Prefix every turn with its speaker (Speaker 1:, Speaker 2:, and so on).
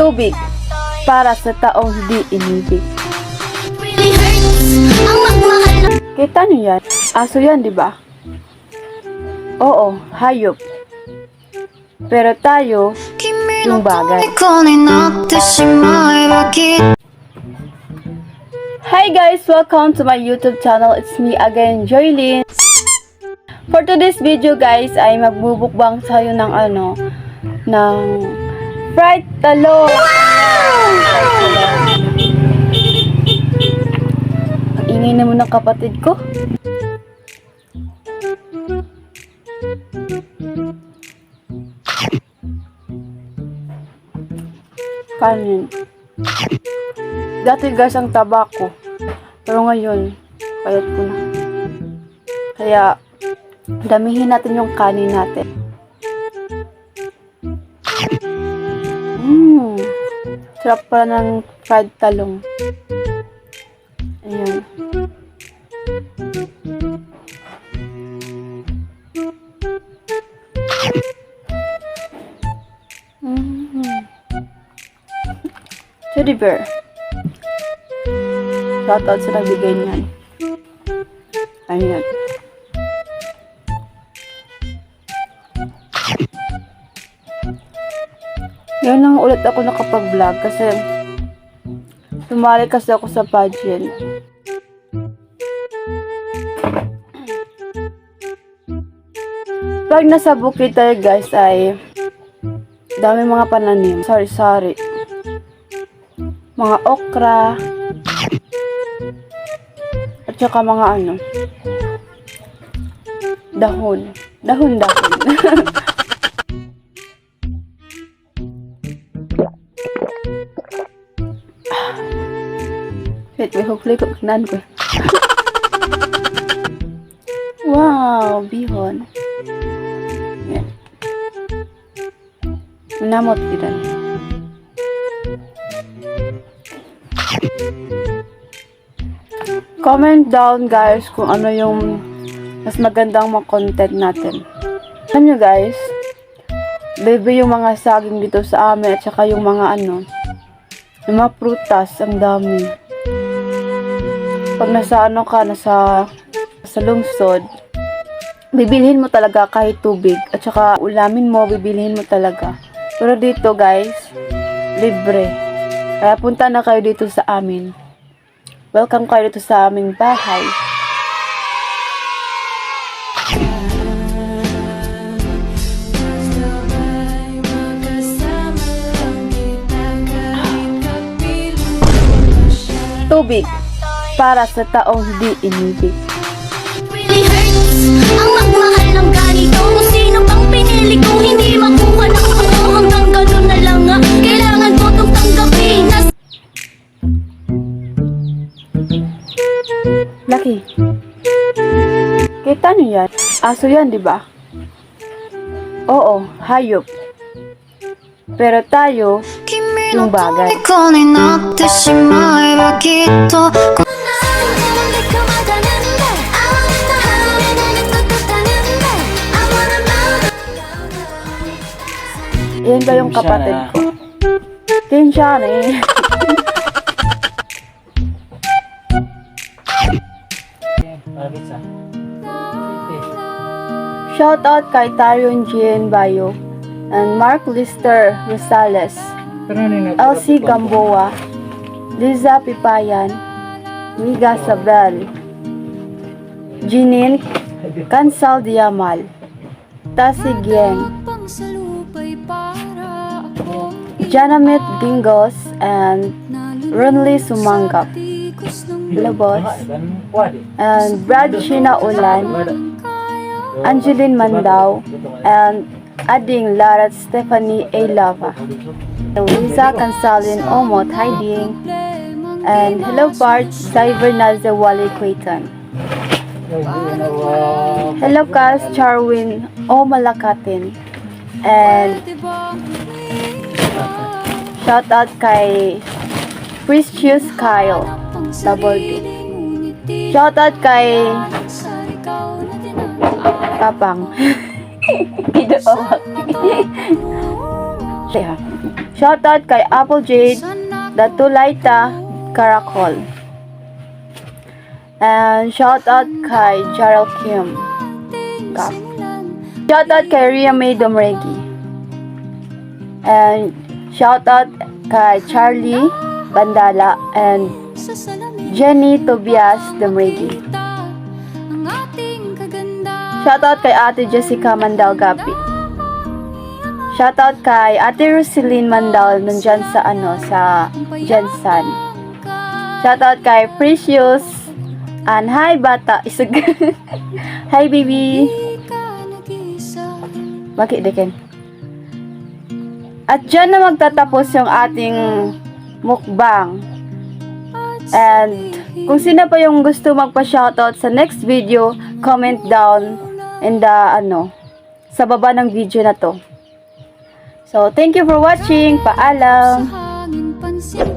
Speaker 1: Tubig para sa taong hindi inibig. Kita niyo yan? Aso yan, di ba? Oo, hayop. Pero tayo, yung bagay. Hi guys! Welcome to my YouTube channel. It's me again, Joylyn. For today's video guys, ay magbubukbang tayo ng ng fried talong. Ang ingay naman ng kapatid ko. Kanin. Dati guys ang taba ko. Pero ngayon, payat ko na. Kaya, damihin natin yung kanin natin. Sarap pala ng fried talong. Ayan. Teddy bear. Shoutout sa nagbigay niyan. Ayan. Ngayon lang ulit ako nakapag-vlog kasi sumali kasi ako sa pageant. Pag nasa bukid tayo guys ay dami mga pananim. Sari-sari. Mga okra. At saka mga dahon. Dahon-dahon. Wait, hopefully kuknan ko. Wow, bihon. Yan. Namot kita. Comment down guys kung ano yung mas magandang mga content natin. Alam nyo guys, baby yung mga saging dito sa amin at saka yung mga yung mga prutas, ang dami. Pag nasa sa lungsod, bibilhin mo talaga kahit tubig at saka ulamin mo, bibilhin mo talaga. Pero dito guys, libre. Kaya punta na kayo dito sa amin. Welcome kayo dito sa aming bahay. Tubig para sa taong hindi inibig.
Speaker 2: Ang magmahal ng ganito, kung sino pang pinili kung hindi makuha na ako, hanggang ganun na lang nga. Kailangan ko itong tanggapin.
Speaker 1: Lucky. Kita niyo yan? Aso yan, di ba? Oo, hayop. Pero tayo, yung bagay. Yan ba yung kapatid ko? Kinshana eh. Shout out kay Tarion Jean Bayo and Mark Lister Rosales, Elsie Gamboa, Liza Pipayan, Miga Sabel, Jeanine Cansal Diamal, Tasi Gieng, Janamet Dingos, and Runley Sumangkap, Labos, and Brad Shina Ulan, Angeline Mandao, and Ading Larat Stephanie A. Lava, Luisa Cansalin Omot Hiding, and Hello Bart Cyber Naza Wally Quayton. Hello Cas Charwin O. Malakatin, and shout out kay Precious Kyle Double D. Shout out kay Papang. Shoutout kay Apple Jade, Datulaita, Caracol. And shoutout kay Jarrell Kim. Gap. Shoutout kay Ria May Domregi. And shoutout kay Charlie Bandala and Jenny Tobias Domregi. Shoutout kay Ate Jessica Mandal Gapi. Shoutout kay Ate Roseline Mandal nandyan sa sa Jensan. Shoutout kay Precious and hi bata isag. Hi baby. Bakit deken? At dyan na magtatapos yung ating mukbang. And kung sino pa yung gusto magpa-shoutout sa next video, comment down in the sa baba ng video na to. So, thank you for watching. Paalam.
Speaker 2: Sa hangin pansin